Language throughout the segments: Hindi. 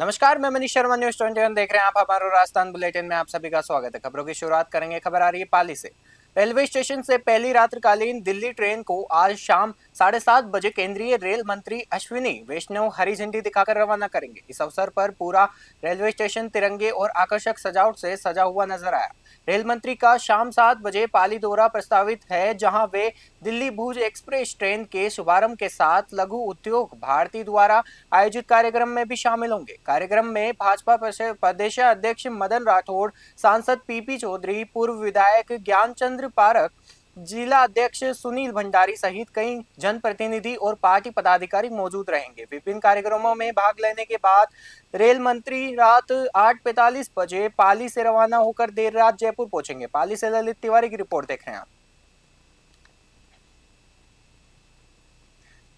नमस्कार, मैं मनीष शर्मा, न्यूज 21 देख रहे हैं आप। हमारे राजस्थान बुलेटिन में आप सभी का स्वागत है। खबरों की शुरुआत करेंगे। खबर आ रही है पाली से। रेलवे स्टेशन से पहली रात्रिकालीन दिल्ली ट्रेन को आज शाम 7:30 बजे केंद्रीय रेल मंत्री अश्विनी वैष्णव हरी झंडी दिखाकर रवाना करेंगे। इस अवसर पर पूरा रेलवे स्टेशन तिरंगे और आकर्षक सजावट से सजा हुआ नजर आया। रेल मंत्री का शाम 7 बजे पाली दौरा प्रस्तावित है, जहां वे दिल्ली भुज एक्सप्रेस ट्रेन के शुभारंभ के साथ लघु उद्योग भारती द्वारा आयोजित कार्यक्रम में भी शामिल होंगे। कार्यक्रम में भाजपा प्रदेश अध्यक्ष मदन राठौड़, सांसद पीपी चौधरी, पूर्व विधायक ज्ञानचंद्र पारक, जिला अध्यक्ष सुनील भंडारी सहित कई जनप्रतिनिधि और पार्टी पदाधिकारी मौजूद रहेंगे। विभिन्न कार्यक्रमों में भाग लेने के बाद रेल मंत्री रात 8:45 बजे पाली से रवाना होकर देर रात जयपुर पहुंचेंगे। पाली से ललित तिवारी की रिपोर्ट देख रहे हैं आप।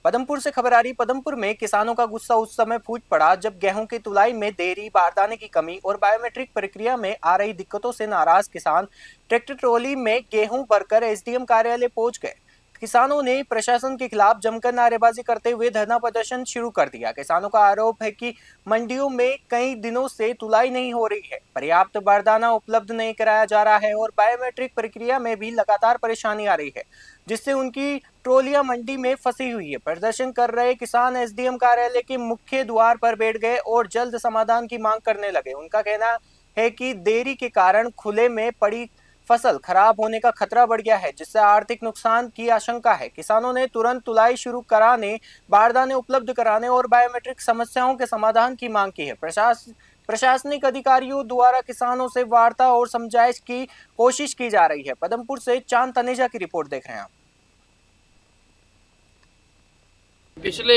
पदमपुर से खबर आ रही। पदमपुर में किसानों का गुस्सा उस समय फूट पड़ा जब गेहूं की तुलाई में देरी, बारदाने की कमी और बायोमेट्रिक प्रक्रिया में आ रही दिक्कतों से नाराज किसान ट्रैक्टर ट्रॉली में गेहूं भरकर एसडीएम कार्यालय पहुंच गए। किसानों ने प्रशासन के खिलाफ जमकर नारेबाजी करते हुए धरना प्रदर्शन शुरू कर दिया। किसानों का आरोप है कि मंडियों में कई दिनों से तुलाई नहीं हो रही है, पर्याप्त बारदाना उपलब्ध नहीं कराया जा रहा है और बायोमेट्रिक प्रक्रिया में भी लगातार परेशानी आ रही है, जिससे उनकी ट्रॉलियां मंडी में फंसी हुई है। प्रदर्शन कर रहे किसान एसडीएम कार्यालय के मुख्य द्वार पर बैठ गए और जल्द समाधान की मांग करने लगे। उनका कहना है कि देरी के कारण खुले में पड़ी फसल खराब होने का खतरा बढ़ गया है, जिससे आर्थिक नुकसान की आशंका है। किसानों ने तुरंत तुलाई शुरू कराने, बारदाने उपलब्ध कराने और बायोमेट्रिक समस्याओं के समाधान की मांग की है। प्रशासनिक अधिकारियों द्वारा किसानों से वार्ता और समझाइश की कोशिश की जा रही है। पदमपुर से चांद तनेजा की रिपोर्ट देख रहे हैं आप। पिछले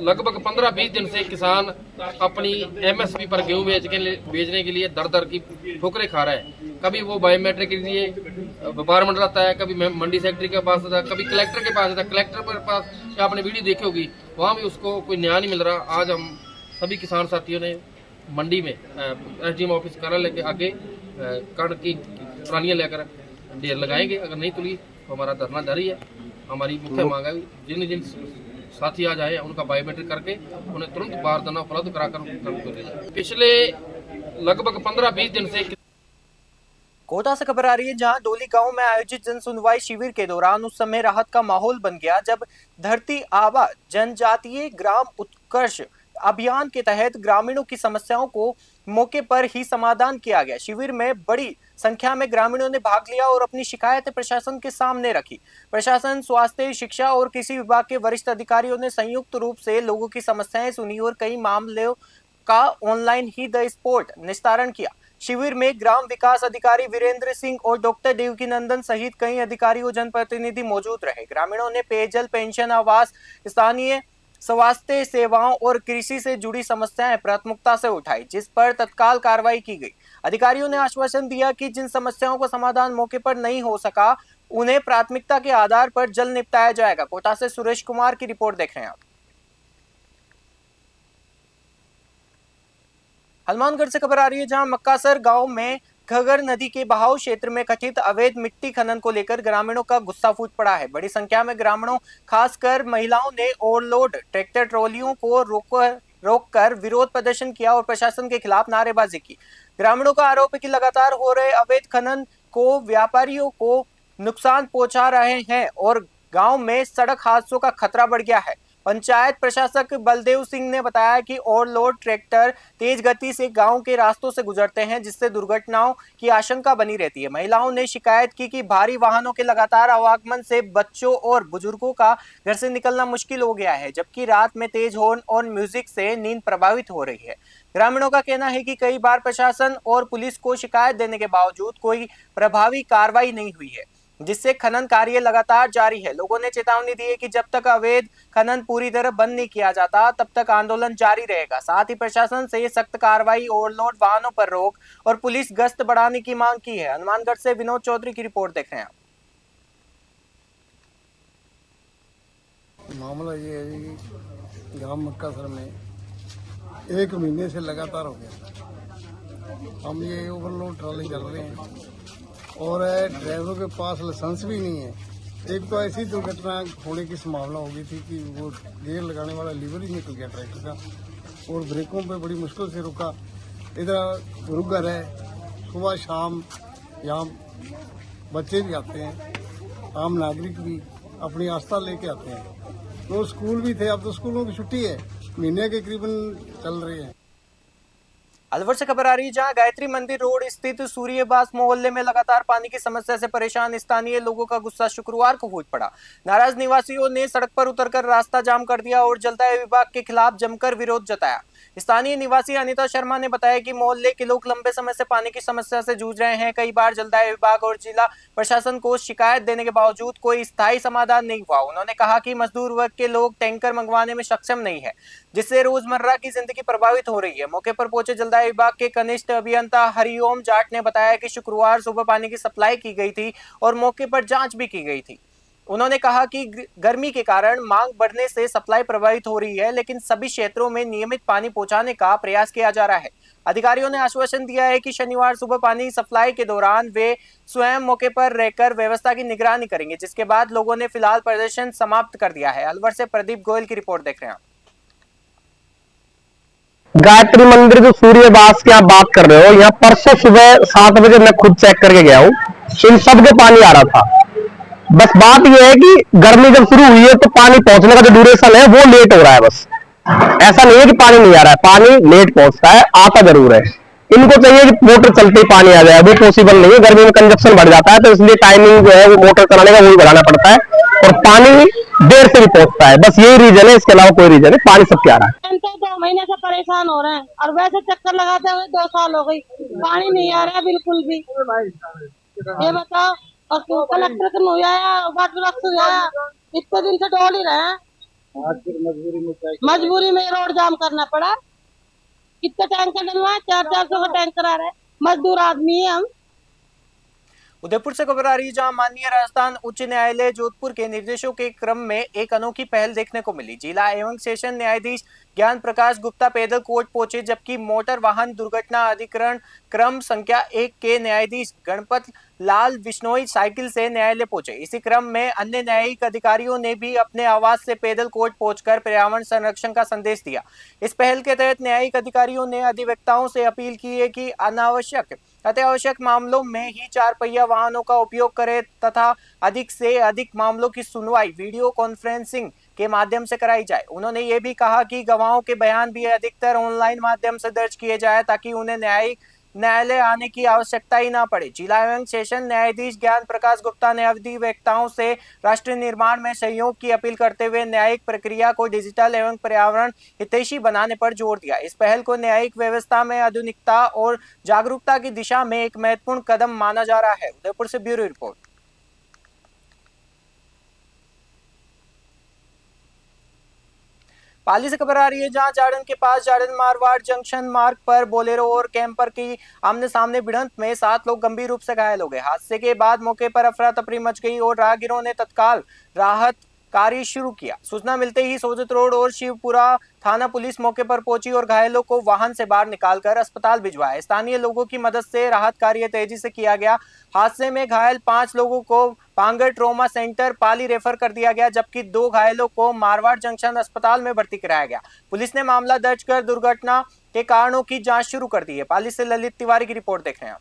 लगभग 15-20 दिन से किसान अपनी एमएसपी पर गेहूं बेचने के लिए दर की ठोकरें खा रहा है। कभी वो बायोमेट्रिक के लिए व्यापार मंडल आता है, कभी मंडी सेक्रेटरी के पास आता है, कभी कलेक्टर के पास आता है। कलेक्टर के पास आपने वीडियो देखी होगी, वहाँ भी उसको कोई न्याय नहीं मिल रहा। आज हम सभी किसान साथियों ने मंडी में एसडीएम ऑफिस कार्यालय के आगे कणक की ट्रालियाँ लेकर ढेर लगाएंगे। अगर नहीं तुली तो हमारा धरना जारी है। हमारी मुख्य मांग है जिन साथी आ जाए उनका बायोमेट्रिक करके उन्हें तुरंत बारदाना उपलब्ध कराकर। पिछले लगभग 15-20 दिन से कोटा से खबर आ रही है, जहां डोली गांव में आयोजित जन सुनवाई शिविर के दौरान उस समय राहत का माहौल बन गया जब धरती आबा जनजातीय ग्राम उत्कर्ष अभियान के तहत ग्रामीणों की समस्याओं को मौके पर ही समाधान किया गया। शिविर में बड़ी संख्या में ग्रामीणों ने भाग लिया और अपनी शिकायतें प्रशासन के सामने रखी। प्रशासन, स्वास्थ्य, शिक्षा और कृषि विभाग के वरिष्ठ अधिकारियों ने संयुक्त रूप से लोगों की समस्याएं सुनी और कई मामलों का ऑनलाइन ही द स्पॉट निस्तारण किया। शिविर में ग्राम विकास अधिकारी वीरेंद्र सिंह और डॉक्टर देवकीनंदन सहित कई अधिकारी और जनप्रतिनिधि मौजूद रहे। ग्रामीणों ने पेयजल, पेंशन, आवास, स्थानीय स्वास्थ्य सेवाओं और कृषि से जुड़ी समस्याएं प्राथमिकता से उठाई, जिस पर तत्काल कार्रवाई की गई। अधिकारियों ने आश्वासन दिया कि जिन समस्याओं का समाधान मौके पर नहीं हो सका उन्हें प्राथमिकता के आधार पर जल्द निपटाया जाएगा। कोटा से सुरेश कुमार की रिपोर्ट देख रहे हैं आप। हनुमानगढ़ से खबर आ रही है, जहां मक्कासर गांव में घगर नदी के बहाव क्षेत्र में कथित अवैध मिट्टी खनन को लेकर ग्रामीणों का गुस्सा फूट पड़ा है। बड़ी संख्या में ग्रामीणों, खासकर महिलाओं ने ओवरलोड ट्रैक्टर ट्रॉलियों को रोककर विरोध प्रदर्शन किया और प्रशासन के खिलाफ नारेबाजी की। ग्रामीणों का आरोप है कि लगातार हो रहे अवैध खनन को व्यापारियों को नुकसान पहुंचा रहे हैं और गांव में सड़क हादसों का खतरा बढ़ गया है। पंचायत प्रशासक बलदेव सिंह ने बताया कि ओवरलोड ट्रैक्टर तेज गति से गांव के रास्तों से गुजरते हैं, जिससे दुर्घटनाओं की आशंका बनी रहती है। महिलाओं ने शिकायत की कि भारी वाहनों के लगातार आवागमन से बच्चों और बुजुर्गों का घर से निकलना मुश्किल हो गया है, जबकि रात में तेज हॉर्न और म्यूजिक से नींद प्रभावित हो रही है। ग्रामीणों का कहना है कि कई बार प्रशासन और पुलिस को शिकायत देने के बावजूद कोई प्रभावी कार्रवाई नहीं हुई है, जिससे खनन कार्य लगातार जारी है। लोगों ने चेतावनी दी है कि जब तक अवैध खनन पूरी तरह बंद नहीं किया जाता तब तक आंदोलन जारी रहेगा। साथ ही प्रशासन से सख्त कार्रवाई, ओवरलोड वाहनों पर रोक और पुलिस गश्त बढ़ाने की मांग की है। हनुमानगढ़ से विनोद चौधरी की रिपोर्ट देख रहे हैं आप। मामला ये है कि ग्राम मक्कासर में 1 महीने से लगातार हो गया। हम ये ओवरलोड ट्रॉली चल रहे हैं और ड्राइवरों के पास लाइसेंस भी नहीं है। एक तो ऐसी दुर्घटना होने की संभावना हो गई थी कि वो गेयर लगाने वाला लीवर ही निकल गया ट्रैक्टर का, और ब्रेकों पे बड़ी मुश्किल से रुका। इधर गुरुघर है, सुबह शाम यहाँ बच्चे भी आते हैं, आम नागरिक भी अपनी आस्था लेके आते हैं। तो स्कूल भी थे, अब तो स्कूलों की छुट्टी है, महीने के करीबन चल रही है। अलवर से खबर आ रही है जहां गायत्री मंदिर रोड स्थित सूर्यबास मोहल्ले में लगातार पानी की समस्या से परेशान स्थानीय लोगों का गुस्सा शुक्रवार को फूट पड़ा। नाराज निवासियों ने सड़क पर उतरकर रास्ता जाम कर दिया और जलदाय विभाग के खिलाफ जमकर विरोध जताया। स्थानीय निवासी अनिता शर्मा ने बताया कि मोहल्ले के लोग लंबे समय से पानी की समस्या से जूझ रहे हैं। कई बार जलदाय विभाग और जिला प्रशासन को शिकायत देने के बावजूद कोई स्थायी समाधान नहीं हुआ। उन्होंने कहा कि मजदूर वर्ग के लोग टैंकर मंगवाने में सक्षम नहीं है, जिससे रोजमर्रा की जिंदगी प्रभावित हो रही है। मौके पर पहुंचे जलदाय विभाग के कनिष्ठ अभियंता हरिओम जाट ने बताया कि शुक्रवार सुबह पानी की सप्लाई की गई थी और मौके पर जांच भी की गई थी। उन्होंने कहा कि गर्मी के कारण मांग बढ़ने से सप्लाई प्रभावित हो रही है, लेकिन सभी क्षेत्रों में नियमित पानी पहुंचाने का प्रयास किया जा रहा है। अधिकारियों ने आश्वासन दिया है कि शनिवार सुबह पानी सप्लाई के दौरान वे स्वयं मौके पर रहकर व्यवस्था की निगरानी करेंगे, जिसके बाद लोगों ने फिलहाल प्रदर्शन समाप्त कर दिया है। अलवर से प्रदीप गोयल की रिपोर्ट देख रहे हैं। गायत्री मंदिर जो सूर्यवास की आप बात कर रहे हो, यहाँ परसों सुबह 7 बजे मैं खुद चेक करके गया हूँ, इन सब के पानी आ रहा था। बस बात यह है कि गर्मी जब शुरू हुई है तो पानी पहुंचने का जो ड्यूरेशन है वो लेट हो रहा है। बस ऐसा नहीं है कि पानी नहीं आ रहा है, पानी लेट पहुंचता है, आता जरूर है। इनको चाहिए कि मोटर चलते ही पानी आ जाए, अभी पॉसिबल नहीं है। गर्मी में कंजप्शन बढ़ जाता है, तो इसलिए टाइमिंग जो है वो मोटर चलाने का वही बढ़ाना पड़ता है और पानी देर से भी पहुंचता है। बस यही रीजन है, इसके अलावा कोई रीजन है। पानी सबके आ रहा है। 2 महीने से परेशान हो रहे हैं और वैसे चक्कर लगाते हुए 2 साल हो गई, पानी नहीं आ रहा है बिल्कुल भी। ये बताओ, और कलेक्टर को नहीं आया, वाटर वर्क्स नहीं आया, इतने दिन से डोल ही रहे हैं। मजबूरी में रोड जाम करना पड़ा। कितने टैंकर डलवाए? 400 का टैंकर आ रहा है। मजदूर आदमी है हम। उदयपुर से खबर आ रही है जहां माननीय राजस्थान उच्च न्यायालय जोधपुर के निर्देशों के क्रम में एक अनोखी पहल देखने को मिली। जिला एवं सेशन न्यायाधीश ज्ञान प्रकाश गुप्ता पैदल कोर्ट पहुंचे, जबकि मोटर वाहन दुर्घटना अधिकरण क्रम संख्या 1 के न्यायाधीश गणपत लाल बिश्नोई साइकिल से न्यायालय पहुंचे। इसी क्रम में अन्य न्यायिक अधिकारियों ने भी अपने आवास से पैदल कोर्ट पहुंचकर पर्यावरण संरक्षण का संदेश दिया। इस पहल के तहत न्यायिक अधिकारियों ने अधिवक्ताओं से अपील की है कि अत्यावश्यक मामलों में ही 4 पहिया वाहनों का उपयोग करें तथा अधिक से अधिक मामलों की सुनवाई वीडियो कॉन्फ्रेंसिंग के माध्यम से कराई जाए। उन्होंने ये भी कहा कि गवाहों के बयान भी अधिकतर ऑनलाइन माध्यम से दर्ज किए जाए ताकि उन्हें न्यायालय आने की आवश्यकता ही ना पड़े। जिला एवं सेशन न्यायाधीश ज्ञान प्रकाश गुप्ता ने अधिवक्ताओं से राष्ट्र निर्माण में सहयोग की अपील करते हुए न्यायिक प्रक्रिया को डिजिटल एवं पर्यावरण हितैषी बनाने पर जोर दिया। इस पहल को न्यायिक व्यवस्था में आधुनिकता और जागरूकता की दिशा में एक महत्वपूर्ण कदम माना जा रहा है। उदयपुर से ब्यूरो रिपोर्ट। पाली से खबर आ रही है जहां जाड़न के पास जाड़न मारवाड़ जंक्शन मार्ग पर बोलेरो और कैंपर की आमने सामने भिड़ंत में 7 लोग गंभीर रूप से घायल हो गए। हादसे के बाद मौके पर अफरा तफरी मच गई और राहगीरों ने तत्काल राहत कार्य शुरू किया। सूचना मिलते ही सोजत रोड और शिवपुरा थाना पुलिस मौके पर पहुंची और घायलों को वाहन से बाहर निकालकर अस्पताल भिजवाया। स्थानीय लोगों की मदद से राहत कार्य तेजी से किया गया। हादसे में घायल 5 लोगों को पांगड़ ट्रॉमा सेंटर पाली रेफर कर दिया गया, जबकि 2 घायलों को मारवाड़ जंक्शन अस्पताल में भर्ती कराया गया। पुलिस ने मामला दर्ज कर दुर्घटना के कारणों की जांच शुरू कर दी है। पाली से ललित तिवारी की रिपोर्ट देख रहे हैं।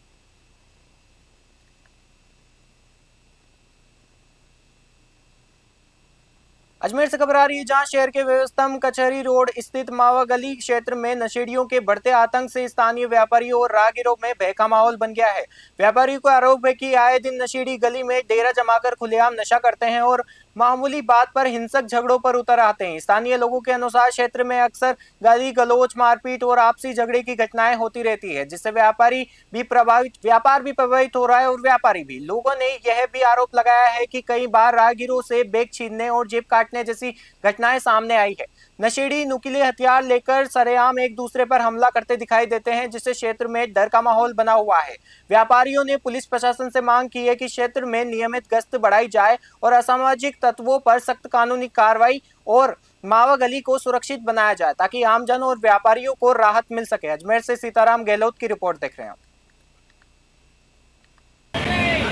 अजमेर से खबर आ रही है जहां शहर के व्यवस्थम कचहरी रोड स्थित मावा गली क्षेत्र में नशेड़ियों के बढ़ते आतंक से स्थानीय व्यापारियों और राहगीरों में भय का माहौल बन गया है। व्यापारियों को आरोप है कि आए दिन नशेड़ी गली में डेरा जमाकर खुलेआम नशा करते हैं और मामूली बात पर हिंसक झगड़ों पर उतर आते हैं। स्थानीय लोगों के अनुसार क्षेत्र में अक्सर गाली गलौज, मारपीट और आपसी झगड़े की घटनाएं होती रहती है, जिससे व्यापार भी प्रभावित हो रहा है और व्यापारी भी। लोगों ने यह भी आरोप लगाया है कि कई बार राहगीरों से बैग छीनने और जेब काटने जैसी घटनाएं सामने आई है। नशेड़ी नुकीले हथियार लेकर सरेआम एक दूसरे पर हमला करते दिखाई देते हैं, जिससे क्षेत्र में डर का माहौल बना हुआ है। व्यापारियों ने पुलिस प्रशासन से मांग की है कि क्षेत्र में नियमित गश्त बढ़ाई जाए और असामाजिक तत्वों पर सख्त कानूनी कार्रवाई और मावा गली को सुरक्षित बनाया जाए ताकि आमजन और व्यापारियों को राहत मिल सके। अजमेर से सीताराम गहलोत की रिपोर्ट देख रहे हैं।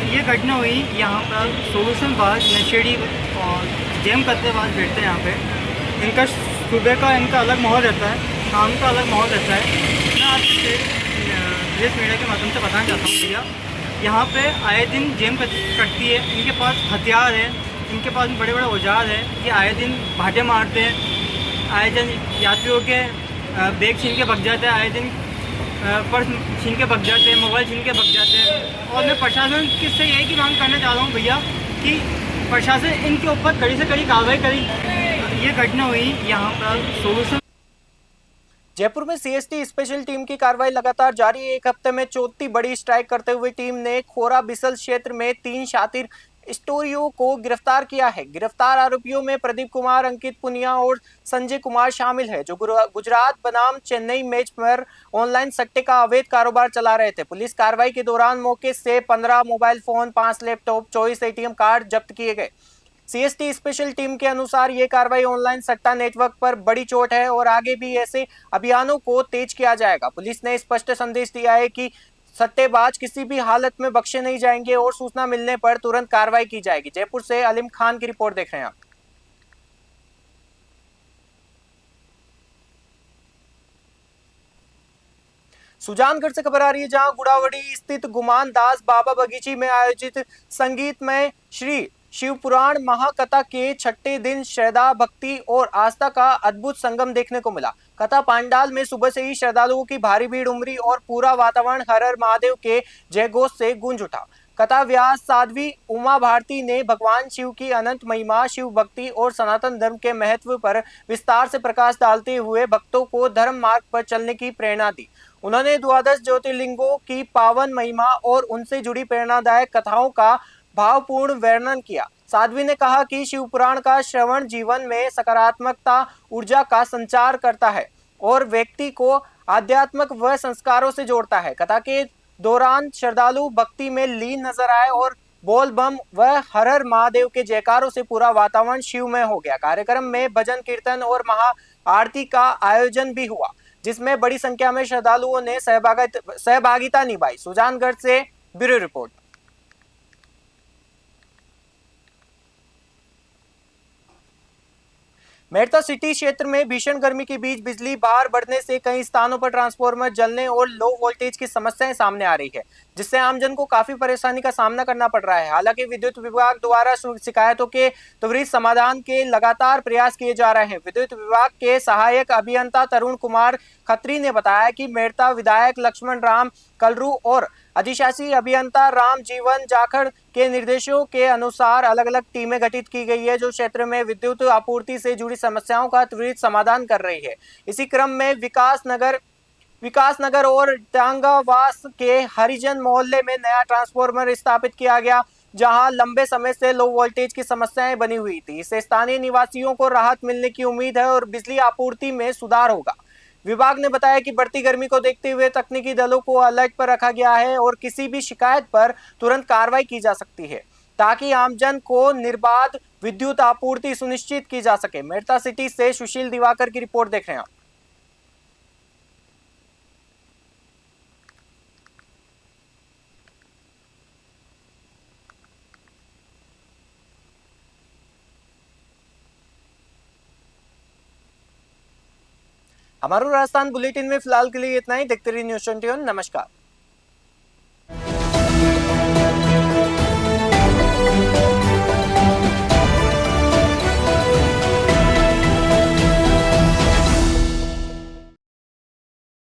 ये घटना हुई यहाँ पर सोल्यूशन बाद नशेड़ी और जेम करते बाद बैठते हैं यहाँ पे। इनका सुबह का अलग माहौल रहता है। शाम का अलग माहौल रहता है। मैं आपसे प्रेस मीडिया के माध्यम से बताना चाहता हूँ भैया, यहाँ पे आए दिन जेम कटती है, इनके पास हथियार है, इनके पास बड़े बड़े औजार है, ये आए दिन भाटे मारते हैं, आए दिन यात्रियों के बैग छीन के भग जाते हैं, आए दिन पर्स छीन के भग जाते हैं, मोबाइल छीन के भग जाते हैं। और मैं प्रशासन किससे यही की मांग करना चाह रहा हूँ भैया कि प्रशासन इनके ऊपर कड़ी से कड़ी कार्रवाई करी। ये घटना हुई यहाँ पर सोल्यूशन। जयपुर में सीएसटी स्पेशल टीम की कार्रवाई लगातार जारी है। एक हफ्ते में चौथी बड़ी स्ट्राइक करते हुए टीम ने खोरा बिसल क्षेत्र में 3 शातिर स्टोरियों को गिरफ्तार किया है। गिरफ्तार आरोपियों में प्रदीप कुमार, अंकित पुनिया और संजय कुमार शामिल है, जो गुजरात बनाम चेन्नई मैच पर ऑनलाइन सट्टे का अवैध कारोबार चला रहे थे। पुलिस कार्रवाई के दौरान मौके से 15 mobile phone, 5 laptop, 24 ATM card जब्त किए गए। सीएसटी स्पेशल टीम के अनुसार ये कार्रवाई ऑनलाइन सट्टा नेटवर्क पर बड़ी चोट है और आगे भी ऐसे अभियानों को तेज किया जाएगा। पुलिस ने स्पष्ट संदेश दिया है कि सट्टेबाज किसी भी हालत में बख्शे नहीं जाएंगे और सूचना मिलने पर तुरंत कार्रवाई की जाएगी। जयपुर से अलीम खान की रिपोर्ट देख रहे हैं आप। सुजानगढ़ से खबर आ रही है, जहां गुड़ावड़ी स्थित गुमान दास बाबा बगीची में आयोजित संगीतमय श्री शिव पुराण महाकथा के छठे दिन श्रद्धा, भक्ति और आस्था का अद्भुत संगम देखने को मिला। कथा पांडाल में सुबह से ही श्रद्धालुओं की भारी भीड़ उमड़ी और पूरा वातावरण हर हर महादेव के जयघोष से गूंज उठा। कथा व्यास साध्वी उमा भारती ने भगवान शिव की अनंत महिमा, शिव भक्ति और सनातन धर्म के महत्व पर विस्तार से प्रकाश डालते हुए भक्तों को धर्म मार्ग पर चलने की प्रेरणा दी। उन्होंने 12 ज्योतिर्लिंगों की पावन महिमा और उनसे जुड़ी प्रेरणादायक कथाओं का भावपूर्ण वर्णन किया। साध्वी ने कहा कि शिव पुराण का श्रवण जीवन में सकारात्मकता, ऊर्जा का संचार करता है और व्यक्ति को आध्यात्मिक व संस्कारों से जोड़ता है। कथा के दौरान श्रद्धालु भक्ति में लीन नजर आए और बोल बम व हर हर महादेव के जयकारों से पूरा वातावरण शिवमय हो गया। कार्यक्रम में भजन कीर्तन और महा आरती का आयोजन भी हुआ, जिसमें बड़ी संख्या में श्रद्धालुओं ने सहभागिता निभाई। सुजानगढ़ से ब्यूरो रिपोर्ट। मेड़ता सिटी क्षेत्र में भीषण गर्मी के बीच बिजली भार बढ़ने से कई स्थानों पर ट्रांसफार्मर जलने और लो वोल्टेज की समस्याएं सामने आ रही है, जिससे आमजन को काफी परेशानी का सामना करना पड़ रहा है। हालांकि विद्युत विभाग द्वारा शिकायतों के त्वरित समाधान के लगातार प्रयास किए जा रहे हैं। विद्युत विभाग के सहायक अभियंता तरुण कुमार खत्री ने बताया कि मेड़ता विधायक लक्ष्मण राम कलरू और अधिशासी अभियंता राम जीवन जाखड़ के निर्देशों के अनुसार अलग अलग टीमें गठित की गई है, जो क्षेत्र में विद्युत आपूर्ति से जुड़ी समस्याओं का त्वरित समाधान कर रही है। इसी क्रम में विकास नगर और टांगावास के हरिजन मोहल्ले में नया ट्रांसफार्मर स्थापित किया गया, जहां लंबे समय से लो वोल्टेज की समस्याएं बनी हुई थी। इससे स्थानीय निवासियों को राहत मिलने की उम्मीद है और बिजली आपूर्ति में सुधार होगा। विभाग ने बताया कि बढ़ती गर्मी को देखते हुए तकनीकी दलों को अलर्ट पर रखा गया है और किसी भी शिकायत पर तुरंत कार्रवाई की जा सकती है, ताकि आमजन को निर्बाध विद्युत आपूर्ति सुनिश्चित की जा सके। मेड़ता सिटी से सुशील दिवाकर की रिपोर्ट देख रहे हैं आप। हमारे राजस्थान बुलेटिन में फिलहाल के लिए इतना ही। देखते रहिए न्यूज़ 21। नमस्कार।